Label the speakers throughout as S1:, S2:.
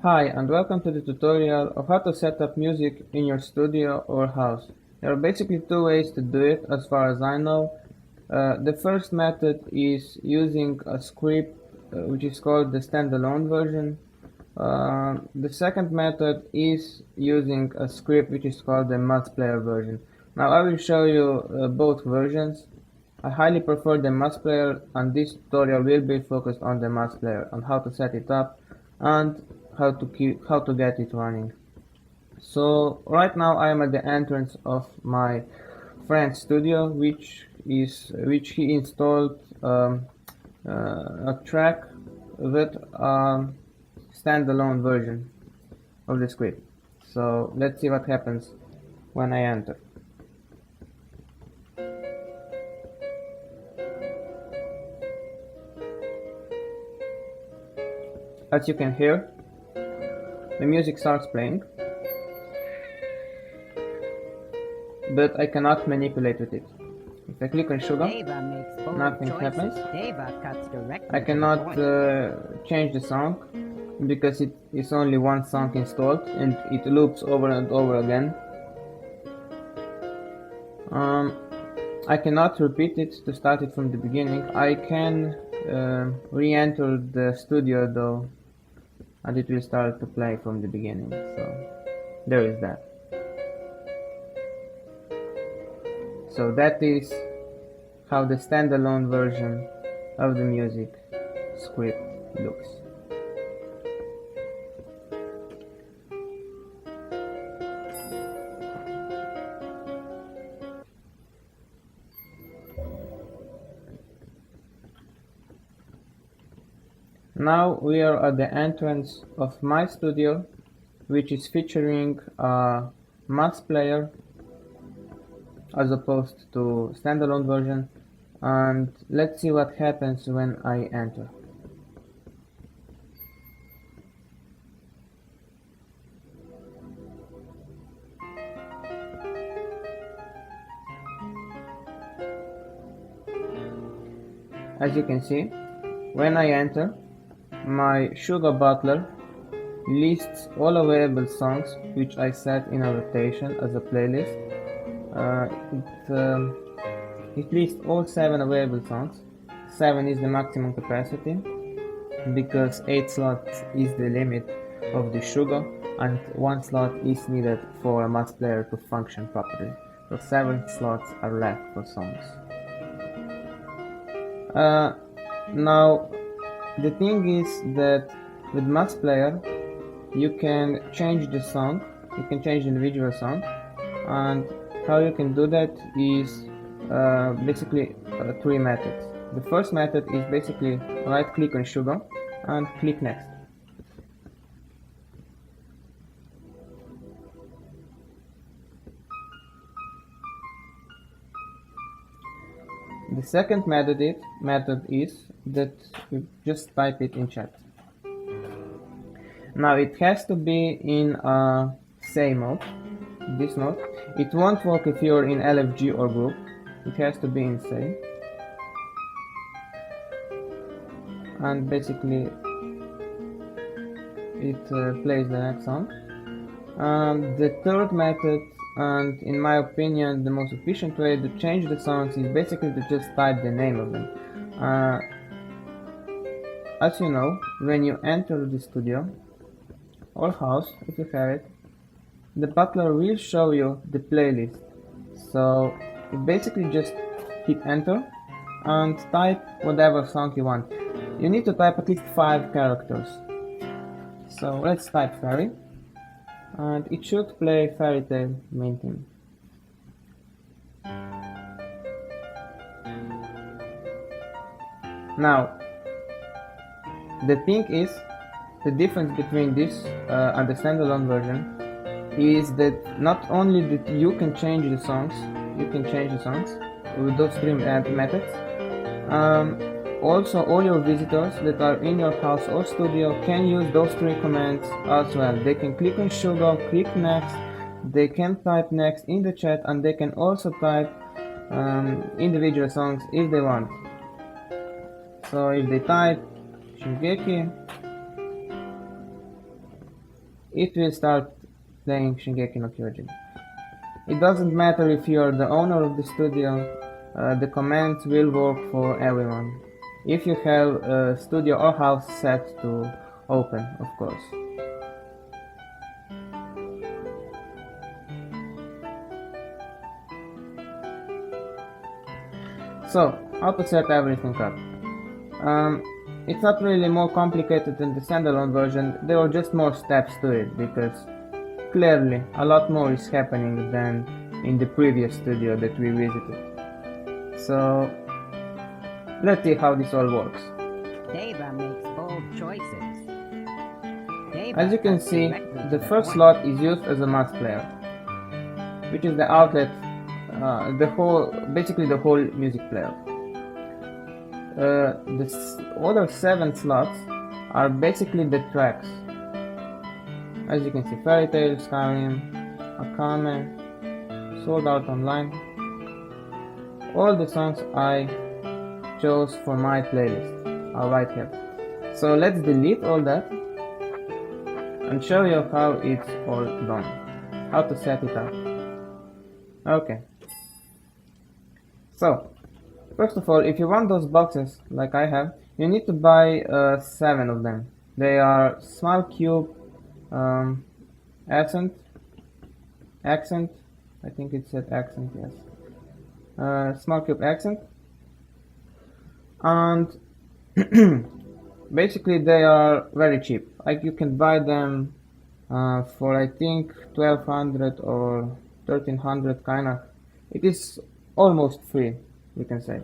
S1: Hi, and welcome to the tutorial of how to set up music in your studio or house. There are basically two ways to do it as far as I know. The first method is using a script which is called the standalone version. The second method is using a script which is called the MusPlayer version. Now I will show you both versions. I highly prefer the MusPlayer, and this tutorial will be focused on the MusPlayer, on how to set it up and how to get it running. So right now I am at the entrance of my friend's studio, which he installed a track with a standalone version of the script. So let's see what happens when I enter. As you can hear, the music starts playing, but I cannot manipulate with it. If I click on sugar, nothing happens. I cannot change the song because it is only one song installed and it loops over and over again. I cannot repeat it to start it from the beginning. I can re-enter the studio though, and it will start to play from the beginning. So there is that. So that is how the standalone version of the music script looks. Now we are at the entrance of my studio, which is featuring a MusPlayer as opposed to standalone version, and let's see what happens when I enter. As you can see, when I enter, my Sugar Butler lists all available songs which I set in a rotation as a playlist. It lists all 7 available songs. 7 is the maximum capacity because 8 slots is the limit of the Sugar, and 1 slot is needed for a MusPlayer to function properly. So 7 slots are left for songs. Now the thing is that with MusPlayer you can change the song, you can change the individual song, and how you can do that is basically 3 methods. The first method is basically right click on Sugar and click next. The second method is that you just type it in chat. Now it has to be in say mode, this mode. It won't work if you're in LFG or group. It has to be in say. And basically it plays the next song. The third method, and in my opinion the most efficient way to change the songs, is basically to just type the name of them. As you know, when you enter the studio or house, if you have it, the butler will show you the playlist. So you basically just hit enter and type whatever song you want. You need to type at least 5 characters. So let's type fairy, and it should play Fairy Tale main theme. Now the thing is, the difference between this and the standalone version is that not only that you can change the songs, with those 3 methods, also all your visitors that are in your house or studio can use those 3 commands as well. They can click on Sugar, click next, they can type next in the chat, and they can also type individual songs if they want. So if they type Shingeki, it will start playing Shingeki no Kyojin. It doesn't matter if you are the owner of the studio, the commands will work for everyone. If you have a studio or house set to open, of course. So, how to set everything up? It's not really more complicated than the standalone version, there are just more steps to it, because clearly a lot more is happening than in the previous studio that we visited. So, let's see how this all works.
S2: Deva makes bold choices.
S1: As you can see, the first slot is used as a MusPlayer, which is the outlet, basically the whole music player. The other 7 slots are basically the tracks. As you can see, Fairy Tail, Skyrim, Akame, Sword Art Online, all the songs I chose for my playlist are right here. So let's delete all that and show you how it's all done, how to set it up. Okay. So, first of all, if you want those boxes, like I have, you need to buy 7 of them. They are small cube, accent, I think it said accent, yes. Small cube accent. And basically they are very cheap. Like you can buy them for I think 1200 or 1300 kinda. It is almost free, we can say.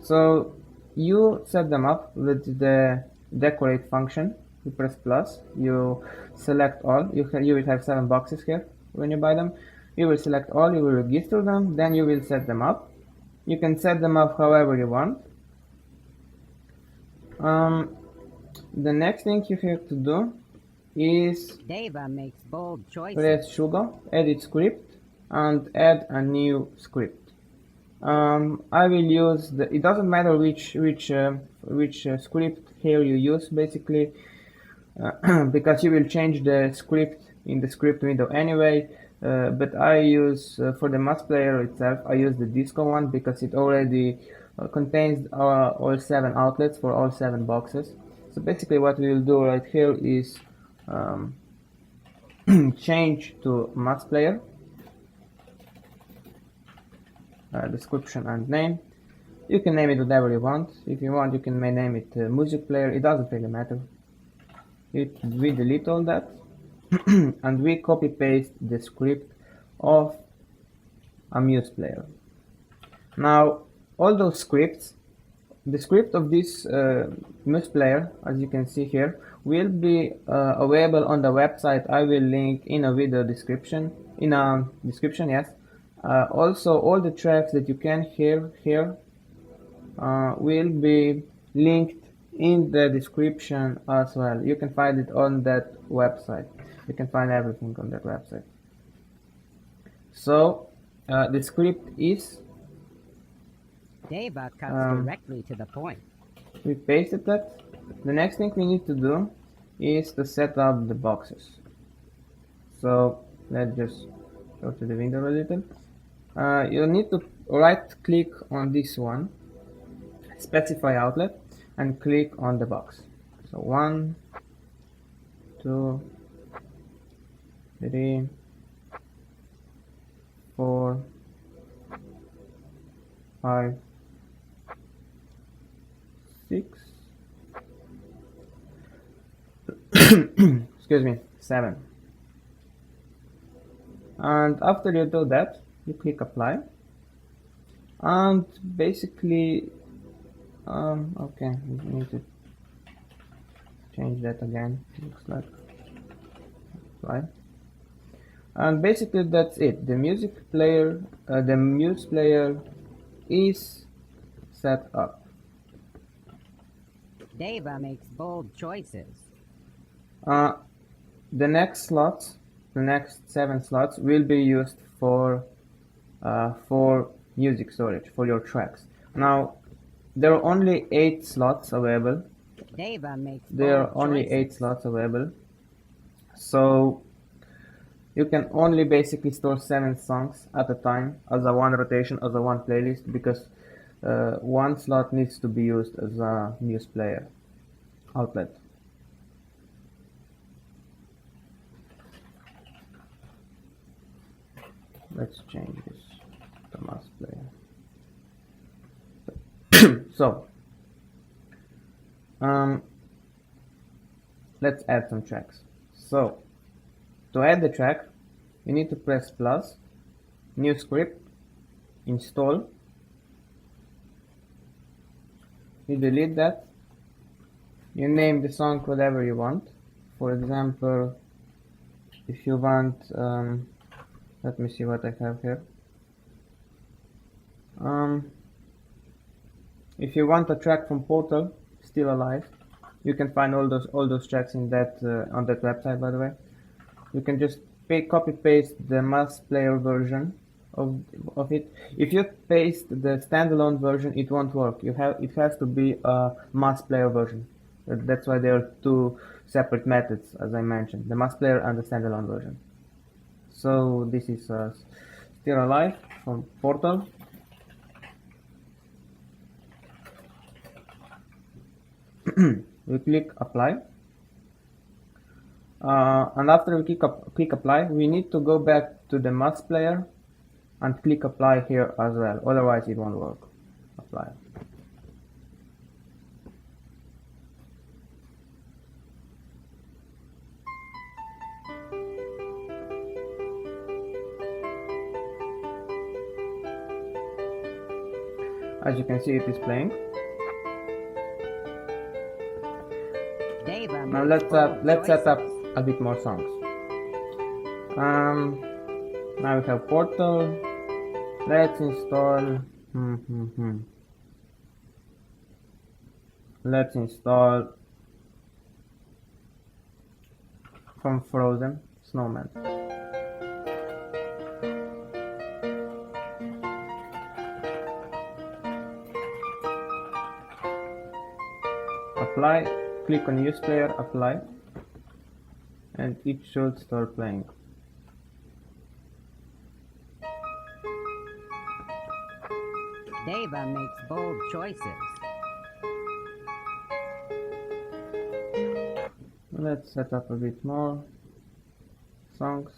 S1: So you set them up with the decorate function. You press plus, you select all, you will have 7 boxes here when you buy them. You will select all, you will register them, then you will set them up. You can set them up however you want. The next thing you have to do is
S2: Deva makes bold choices.
S1: press sudo, edit script, and add a new script. I will use it doesn't matter which script here you use, basically, because you will change the script in the script window anyway. But I use for the MusPlayer itself, I use the disco one because it already contains all 7 outlets for all 7 boxes. So basically what we will do right here is change to MusPlayer, description and name. You can name it whatever you want. If you want, you can name it Music Player. It doesn't really matter. We delete all that and we copy paste the script of a MusPlayer. Now all those scripts, the script of this MusPlayer, as you can see here, will be available on the website. I will link in a video description, yes. Also all the tracks that you can hear here will be linked in the description as well. You can find it on that website. You can find everything on that website. So the script is
S2: Deva cuts directly to the point.
S1: We pasted that. The next thing we need to do is to set up the boxes. So let's just go to the window a little. You need to right click on this one, specify outlet, and click on the box. So 1, 2, 3, 4, 5, 6, excuse me, 7. And after you do that, you click apply, and basically okay, we need to change that again. Looks like apply, and basically that's it. The MusPlayer is set up.
S2: Deva makes bold choices.
S1: The next 7 slots will be used for music storage for your tracks. Now there are only 8 slots available.
S2: Deva makes
S1: There are
S2: bold
S1: only
S2: choices.
S1: 8 slots available. So you can only basically store 7 songs at a time as a one rotation, as a one playlist, because one slot needs to be used as a MusPlayer outlet. Let's change this to MusPlayer. So let's add some tracks. So to add the track, you need to press plus, new script, install. You delete that. You name the song whatever you want. For example, if you want, let me see what I have here. If you want a track from Portal, Still Alive, you can find all those tracks in that on that website. By the way, you can just copy paste the MusPlayer version of it. If you paste the standalone version, it won't work. It has to be a MusPlayer version. That's why there are two separate methods, as I mentioned, the MusPlayer and the standalone version. So this is Still Alive from Portal. We click apply, and after we click apply, we need to go back to the MusPlayer and click apply here as well, otherwise it won't work. Apply. As you can see, it is playing. Now let's set up a bit more songs. Now we have Portal. Let's install. Let's install from Frozen Snowman. Apply. Click on MusPlayer, apply, and it should start playing.
S2: Deva makes bold choices.
S1: Let's set up a bit more songs.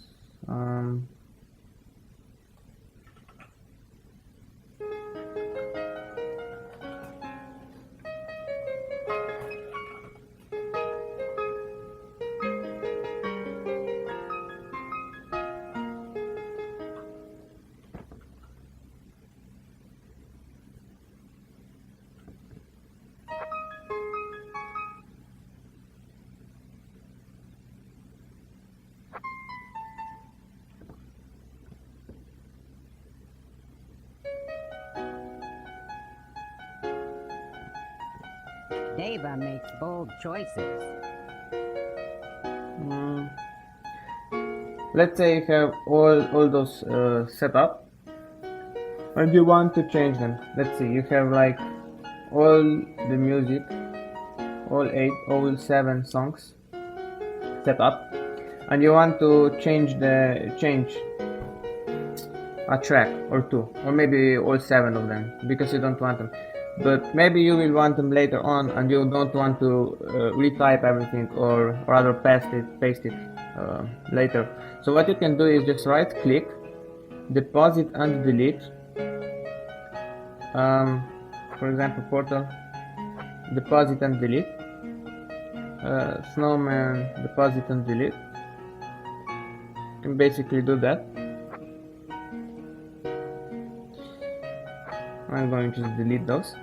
S2: Deva makes bold choices.
S1: Let's say you have all those set up and you want to change them. Let's see, you have like all the music, all 7 songs set up, and you want to change a track or 2, or maybe all 7 of them, because you don't want them. But maybe you will want them later on and you don't want to retype everything or rather paste it later. So what you can do is just right click, deposit and delete. For example, Portal, deposit and delete. Snowman, deposit and delete. You can basically do that. I'm going to delete those,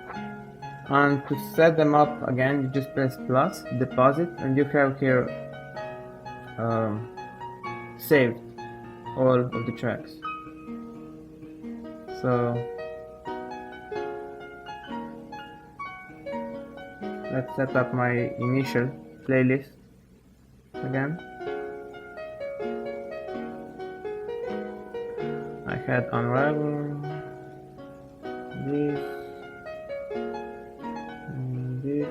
S1: and to set them up again you just press plus, deposit, and you have here saved all of the tracks. So let's set up my initial playlist again. I had Unravel, this, and this,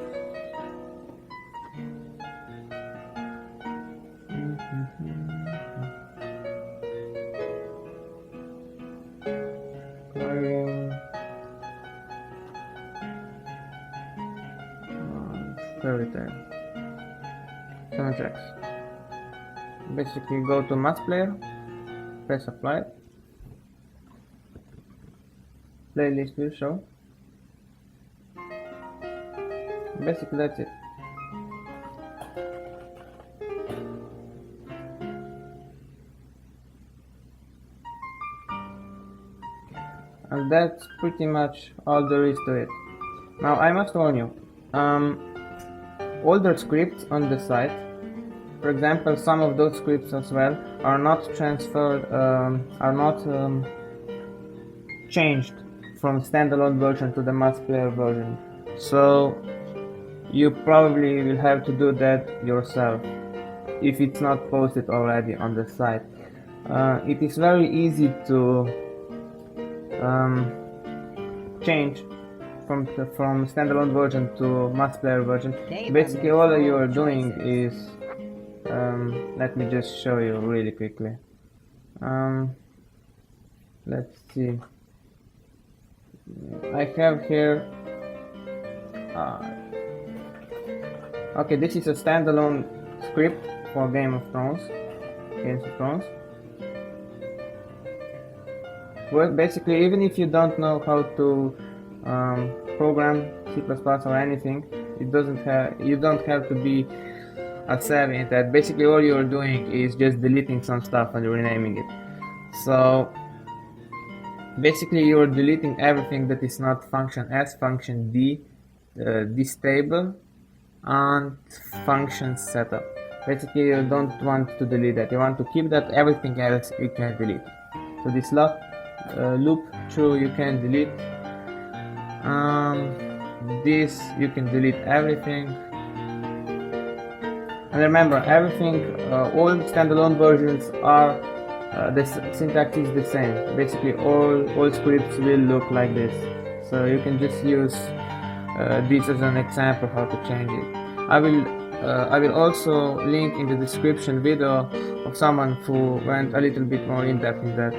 S1: Clearing. Fairy tale. 7 tracks. Basically go to MusPlayer, press apply. Playlist will show. Basically that's it. And that's pretty much all there is to it. Now I must warn you, older scripts on the site, for example, some of those scripts as well, are not transferred, are not changed from standalone version to the MusPlayer version. So you probably will have to do that yourself if it's not posted already on the site. It is very easy to change from standalone version to MusPlayer version. Basically all you are doing is let me just show you really quickly. Let's see. I have here okay, this is a standalone script for Games of Thrones. Well, basically, even if you don't know how to program C++ or anything, you don't have to be a savvy in that. Basically, all you're doing is just deleting some stuff and renaming it. So basically, you're deleting everything that is not function S, function D, this table, and function setup. Basically, you don't want to delete that. You want to keep that. Everything else you can delete. So this loop through you can delete. This you can delete everything. And remember, everything, all standalone versions are the syntax is the same. Basically, all scripts will look like this. So you can just use this as an example how to change it. I will also link in the description video of someone who went a little bit more in depth in that,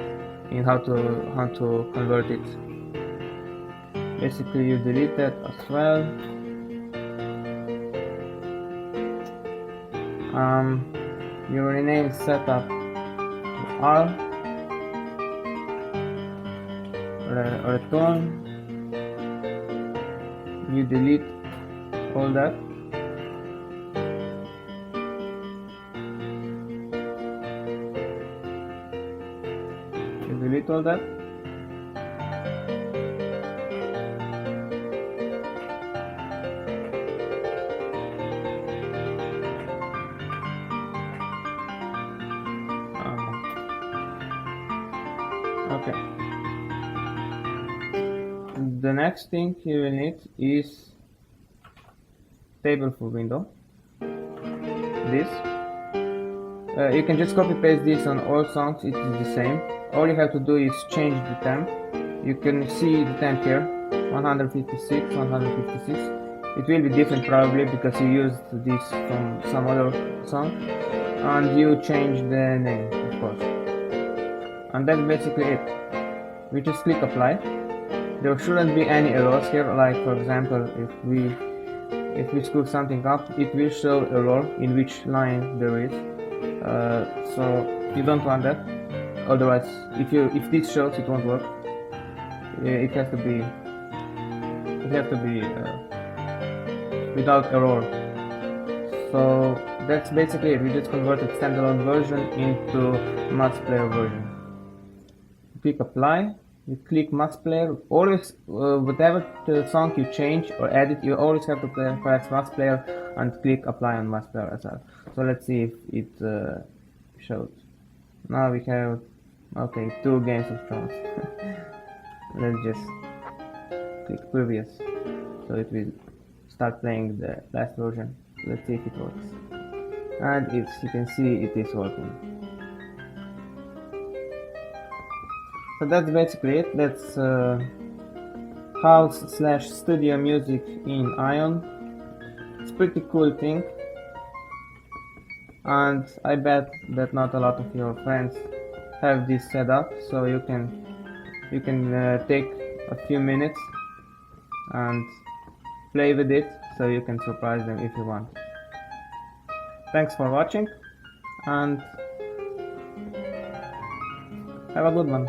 S1: in how to convert it. Basically, you delete that as well. You rename setup to R. Return. You delete all that. You delete all that. Okay. The next thing you will need is table for window. This. You can just copy paste this on all songs, it is the same. All you have to do is change the temp. You can see the temp here, 156, 156. It will be different probably because you used this from some other song. And you change the name, of course. And that's basically it. We just click apply. There shouldn't be any errors here, like for example, if we screw something up, it will show error in which line there is. So you don't want that. Otherwise, if this shows, it won't work. It has to be without error. So that's basically it. We just converted standalone version into MusPlayer version. Click apply. You click MusPlayer. Always, whatever the song you change or edit, you always have to press MusPlayer and click apply on MusPlayer as well. So let's see if it shows. Now we have 2 Games of Thrones. Let's just click previous, so it will start playing the last version. Let's see if it works. And you can see it is working. So that's basically it. That's house/studio music in Aion. It's a pretty cool thing. and I bet that not a lot of your friends have this set up, so you can take a few minutes and play with it so you can surprise them if you want. Thanks for watching and have a good one.